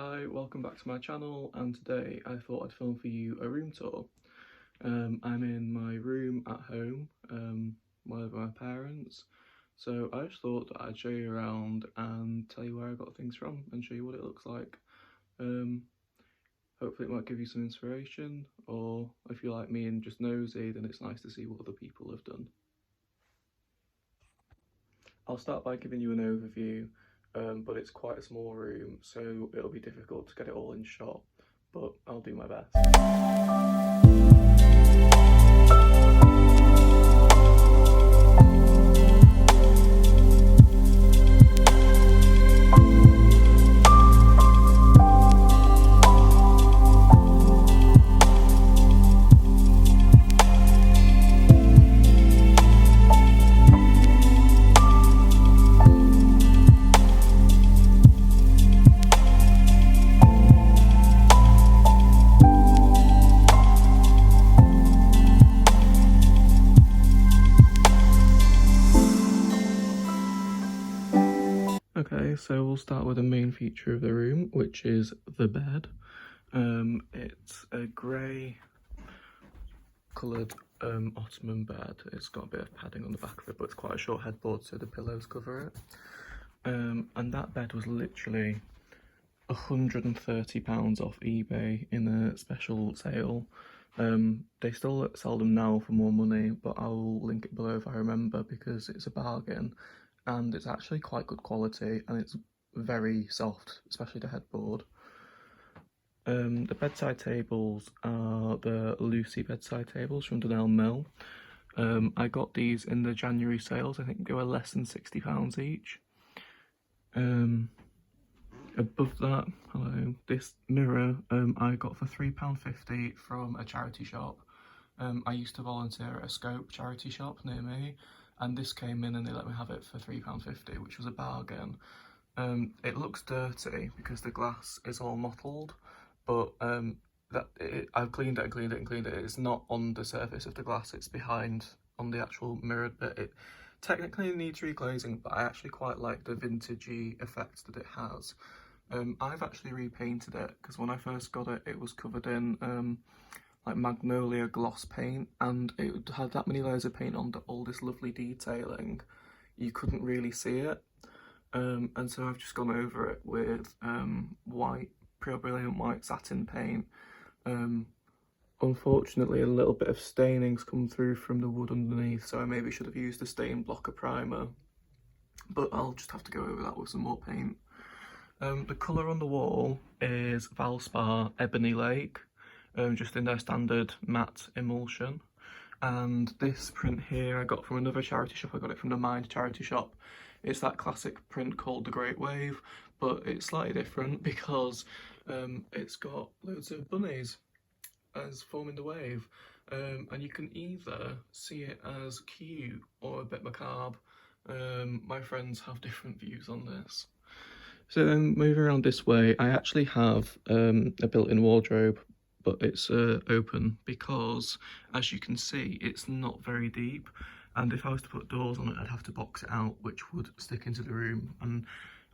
Hi, welcome back to my channel, and today I thought I'd film for you a room tour. I'm in my room at home, with my parents, so I just thought that I'd show you around and tell you where I got things from and show you what it looks like. Hopefully it might give you some inspiration, or if you're like me and just nosy, then it's nice to see what other people have done. I'll start by giving you an overview, but it's quite a small room, so it'll be difficult to get it all in shot, but I'll do my best. Okay, so we'll start with the main feature of the room, which is the bed. It's a grey coloured ottoman bed. It's got a bit of padding on the back of it, but it's quite a short headboard, so the pillows cover it. And that bed was literally £130 off eBay in a special sale. They still sell them now for more money, but I'll link it below if I remember, because it's a bargain and it's actually quite good quality and it's very soft, especially the headboard. The bedside tables are the Lucy bedside tables from Dunelm Mill. I got these in the January sales. I think they were less than £60 each. Above that, hello, this mirror I got for £3.50 from a charity shop. I used to volunteer at a Scope charity shop near me, and this came in and they let me have it for £3.50, which was a bargain. It looks dirty because the glass is all mottled, but I've cleaned it and cleaned it and cleaned it. It's not on the surface of the glass, it's behind on the actual mirrored bit. It technically needs reglazing, but I actually quite like the vintagey effect that it has. I've actually repainted it because when I first got it, it was covered in like magnolia gloss paint, and it had that many layers of paint on all this lovely detailing. You couldn't really see it, and so I've just gone over it with white, pure brilliant white satin paint. Unfortunately, a little bit of staining's come through from the wood underneath, so I maybe should have used a stain blocker primer, but I'll just have to go over that with some more paint. The colour on the wall is Valspar Ebony Lake, just in their standard matte emulsion. And this print here I got from another charity shop. I got it from the Mind charity shop. It's that classic print called The Great Wave, but it's slightly different because it's got loads of bunnies as forming the wave, and you can either see it as cute or a bit macabre. My friends have different views on this. So then moving around this way, I actually have a built-in wardrobe, but it's open because, as you can see, it's not very deep, and if I was to put doors on it, I'd have to box it out, which would stick into the room, and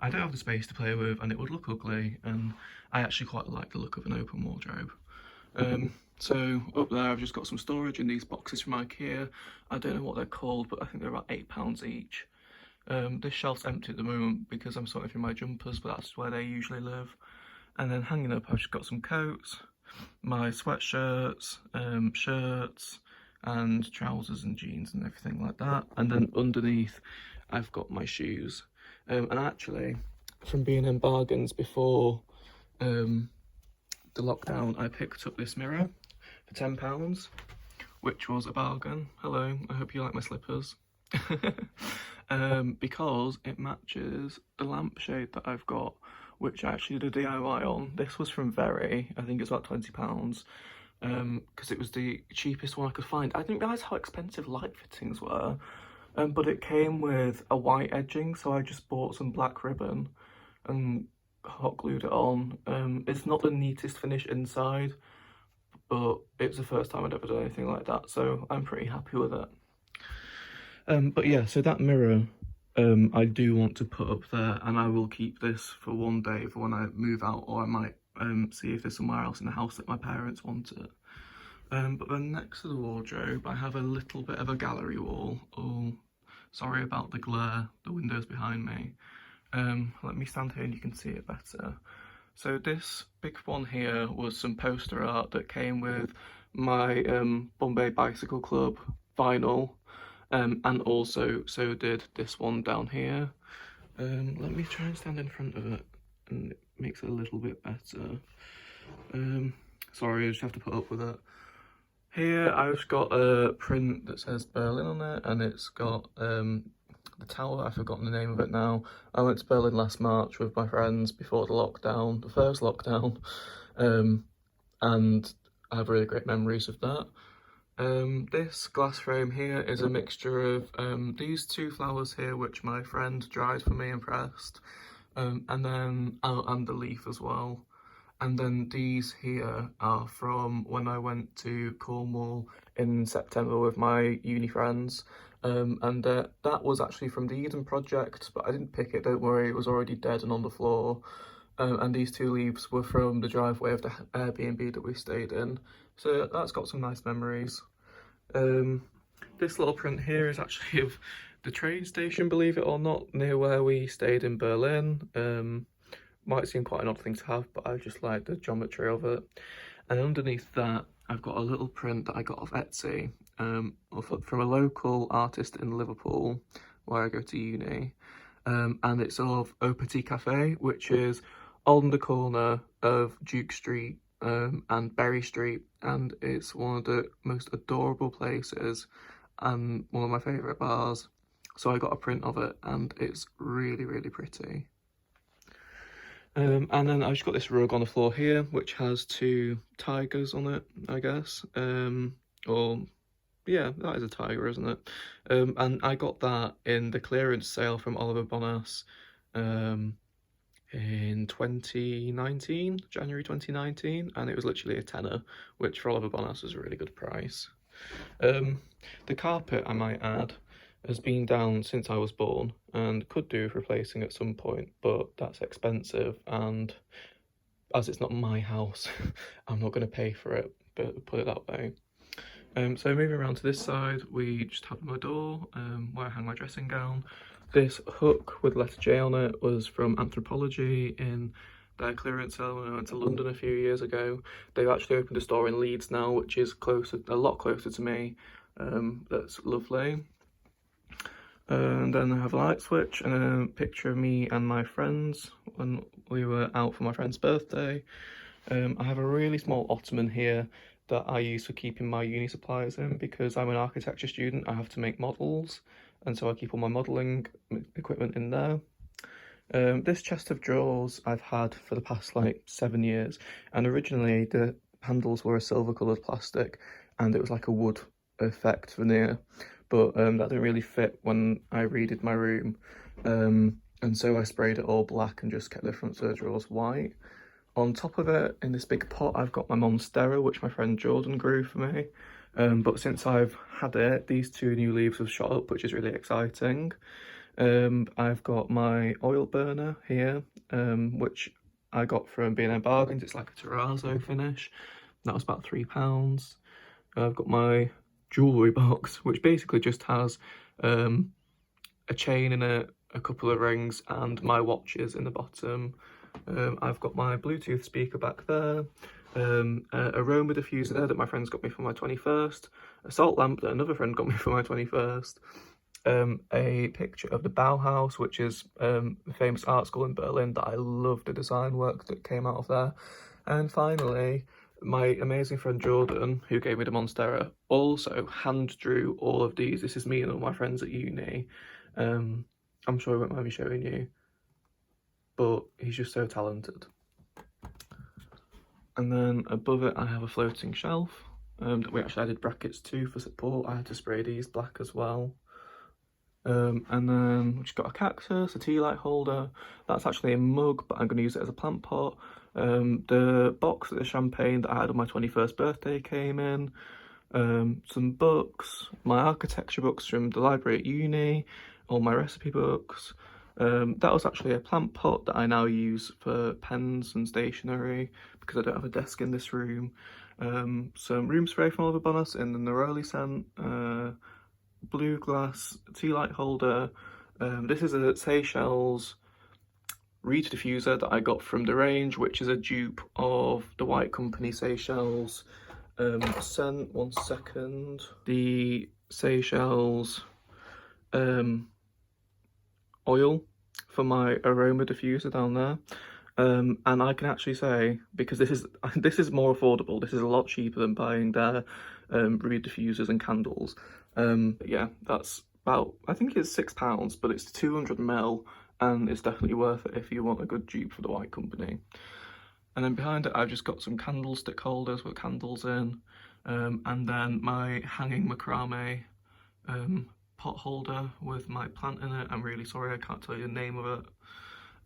I don't have the space to play with, and it would look ugly, and I actually quite like the look of an open wardrobe. So up there I've just got some storage in these boxes from IKEA. I don't know what they're called, but I think they're about £8 each. This shelf's empty at the moment because I'm sorting through my jumpers, but that's where they usually live. And then hanging up, I've just got some coats, my sweatshirts, shirts, and trousers and jeans and everything like that. And then underneath, I've got my shoes. And actually, from being in bargains before the lockdown, I picked up this mirror for £10, which was a bargain. Hello, I hope you like my slippers. Because it matches the lampshade that I've got, which I actually did a DIY on. This was from Very, I think it's about £20, because it was the cheapest one I could find. I didn't realise how expensive light fittings were, but it came with a white edging, so I just bought some black ribbon and hot glued it on. It's not the neatest finish inside, but it's the first time I'd ever done anything like that, so I'm pretty happy with it. But yeah, so that mirror I do want to put up there, and I will keep this for one day for when I move out, or I might see if there's somewhere else in the house that my parents want it. But then next to the wardrobe, I have a little bit of a gallery wall. Oh, sorry about the glare, the window's behind me. Let me stand here and you can see it better. So this big one here was some poster art that came with my Bombay Bicycle Club vinyl, and also so did this one down here. Let me try and stand in front of it, and it makes it a little bit better. Sorry, I just have to put up with it. Here I've got a print that says Berlin on it, and it's got the tower. I've forgotten the name of it now. I went to Berlin last March with my friends before the lockdown, the first lockdown, and I have really great memories of that. This glass frame here is a mixture of these two flowers here, which my friend dried for me and pressed, and then and the leaf as well. And then these here are from when I went to Cornwall in September with my uni friends. And that was actually from the Eden Project, but I didn't pick it, don't worry, it was already dead and on the floor. And these two leaves were from the driveway of the Airbnb that we stayed in. So that's got some nice memories. This little print here is actually of the train station, believe it or not, near where we stayed in Berlin. Might seem quite an odd thing to have, but I just like the geometry of it. And underneath that, I've got a little print that I got off Etsy, from a local artist in Liverpool, where I go to uni. And it's of Au Petit Cafe, which is on the corner of Duke Street and Berry Street, and it's one of the most adorable places and one of my favourite bars. So I got a print of it, and it's really, really pretty. And then I just got this rug on the floor here, which has two tigers on it, I guess. Or, yeah, that is a tiger, isn't it? And I got that in the clearance sale from Oliver Bonas in 2019, January 2019, and it was literally a tenner, which for Oliver Bonas was a really good price. The carpet, I might add, has been down since I was born and could do with replacing at some point, but that's expensive, and as it's not my house, I'm not going to pay for it, but put it that way. So moving around to this side, we just have my door where I hang my dressing gown. This hook with letter J on it was from Anthropology in their clearance sale when I went to London a few years ago. They've actually opened a store in Leeds now, which is closer, a lot closer to me. That's lovely. And then I have a light switch and a picture of me and my friends when we were out for my friend's birthday. I have a really small ottoman here that I use for keeping my uni supplies in, because I'm an architecture student. I have to make models, and so I keep all my modelling equipment in there. This chest of drawers I've had for the past like 7 years, and originally the handles were a silver coloured plastic and it was like a wood effect veneer, but that didn't really fit when I redid my room, and so I sprayed it all black and just kept the front of the drawers white. On top of it, in this big pot, I've got my monstera, which my friend Jordan grew for me, but since I've had it, these two new leaves have shot up, which is really exciting. I've got my oil burner here, which I got from B&M Bargains. It's like a terrazzo finish. That was about £3. I've got my jewellery box, which basically just has a chain in it, a couple of rings, and my watches in the bottom. I've got my Bluetooth speaker back there, a aroma diffuser that my friends got me for my 21st, a salt lamp that another friend got me for my 21st, a picture of the Bauhaus, which is a famous art school in Berlin that I love the design work that came out of there, and finally my amazing friend Jordan, who gave me the monstera, also hand drew all of these. This is me and all my friends at uni. I'm sure he won't mind me showing you, but he's just so talented. And then above it I have a floating shelf that we actually added brackets to for support. I had to spray these black as well. And then we've just got a cactus, a tea light holder. That's actually a mug, but I'm going to use it as a plant pot. The box of the champagne that I had on my 21st birthday came in. Some books, my architecture books from the library at uni, all my recipe books. That was actually a plant pot that I now use for pens and stationery because I don't have a desk in this room. Some room spray from Oliver Bonas in the neroli scent, blue glass tea light holder. This is a Seychelles reed diffuser that I got from the range, which is a dupe of the White Company Seychelles scent. One second. The Seychelles oil for my aroma diffuser down there. And I can actually say, because this is more affordable, this is a lot cheaper than buying their reed diffusers and candles. Yeah, that's about, I think it's £6, but it's 200 ml, and it's definitely worth it if you want a good dupe for the White Company. And then behind it, I've just got some candlestick holders with candles in, and then my hanging macrame pot holder with my plant in it. I'm really sorry, I can't tell you the name of it.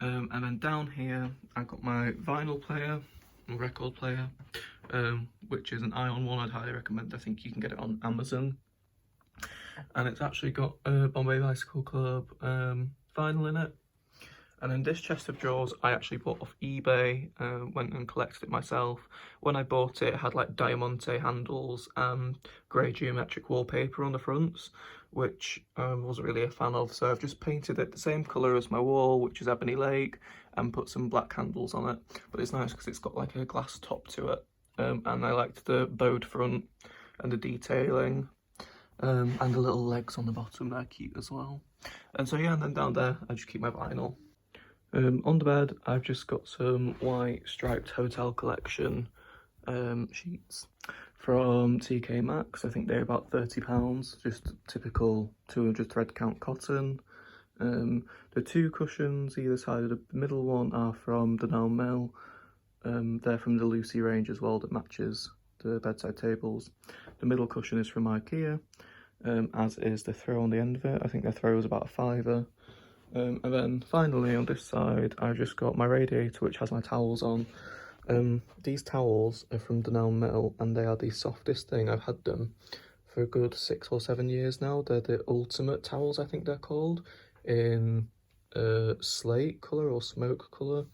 And then down here, I've got my vinyl player, record player, which is an Ion one. I'd highly recommend. I think you can get it on Amazon. And it's actually got a Bombay Bicycle Club vinyl in it. And then this chest of drawers I actually bought off eBay, went and collected it myself. When I bought it, it had like diamante handles and grey geometric wallpaper on the fronts, which I wasn't really a fan of, so I've just painted it the same colour as my wall, which is Ebony Lake, and put some black handles on it. But it's nice because it's got like a glass top to it, and I liked the bowed front and the detailing, and the little legs on the bottom, they're cute as well. And so yeah, and then down there I just keep my vinyl. On the bed, I've just got some white striped Hotel Collection sheets from TK Maxx. I think they're about £30, just typical 200 thread count cotton. The two cushions either side of the middle one are from Dunelm Mill. They're from the Lucy range as well, that matches the bedside tables. The middle cushion is from IKEA, as is the throw on the end of it. I think the throw is about a £5. And then finally on this side, I've just got my radiator, which has my towels on. These towels are from Dunelm Mill, and they are the softest thing. I've had them for a good 6 or 7 years now. They're the ultimate towels, I think they're called, in slate colour or smoke colour,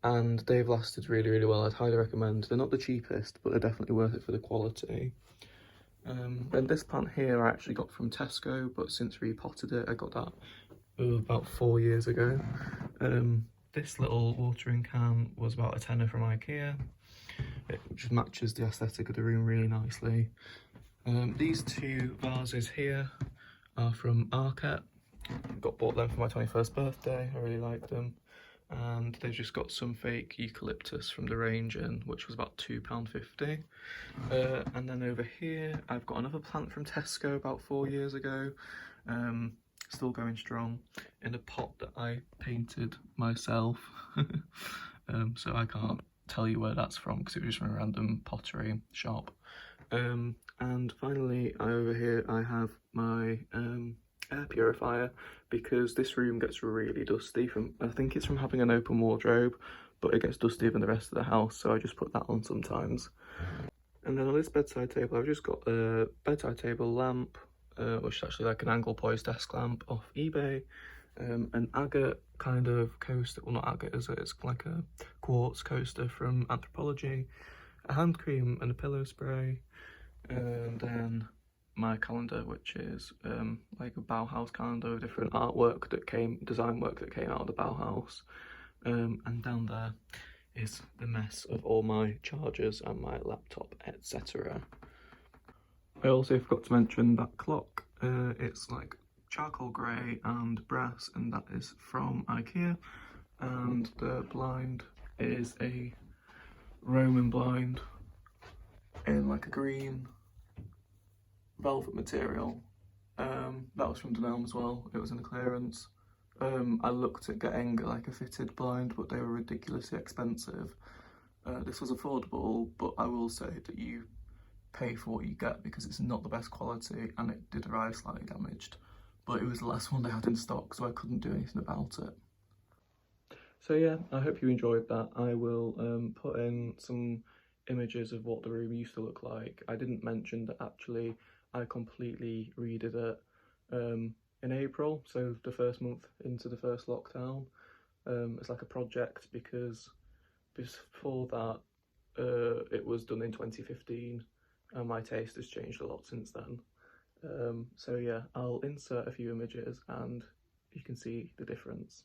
and they've lasted really, really well. I'd highly recommend. They're not the cheapest, but they're definitely worth it for the quality. Then this plant here I actually got from Tesco, but since repotted it, I got that about 4 years ago. This little watering can was about a tenner from IKEA. It just matches the aesthetic of the room really nicely. These two vases here are from Arket. Bought them for my 21st birthday. I really like them. And they've just got some fake eucalyptus from the range in, which was about £2.50. And then over here, I've got another plant from Tesco about 4 years ago. Still going strong, in a pot that I painted myself. So I can't tell you where that's from because it was just from a random pottery shop. And finally, over here I have my air purifier, because this room gets really dusty I think it's from having an open wardrobe, but it gets dustier than the rest of the house, so I just put that on sometimes. And then on this bedside table, I've just got a bedside table lamp, which is actually like an angle poised desk lamp off eBay, an agate kind of coaster, well not agate is it, it's like a quartz coaster from Anthropology, a hand cream and a pillow spray, and then my calendar, which is like a Bauhaus calendar with different artwork design work that came out of the Bauhaus, and down there is the mess of all my chargers and my laptop, etc. I also forgot to mention that clock. It's like charcoal grey and brass, and that is from IKEA. And the blind is a Roman blind in like a green velvet material. That was from Dunelm as well. It was in the clearance. I looked at getting like a fitted blind, but they were ridiculously expensive. This was affordable, but I will say that you pay for what you get because it's not the best quality, and it did arrive slightly damaged, but it was the last one they had in stock, so I couldn't do anything about it. So yeah, I hope you enjoyed that. I will put in some images of what the room used to look like. I didn't mention that actually I completely redid it. in April, so the first month into the first lockdown. It's like a project because before that it was done in 2015 and my taste has changed a lot since then. So yeah, I'll insert a few images and you can see the difference.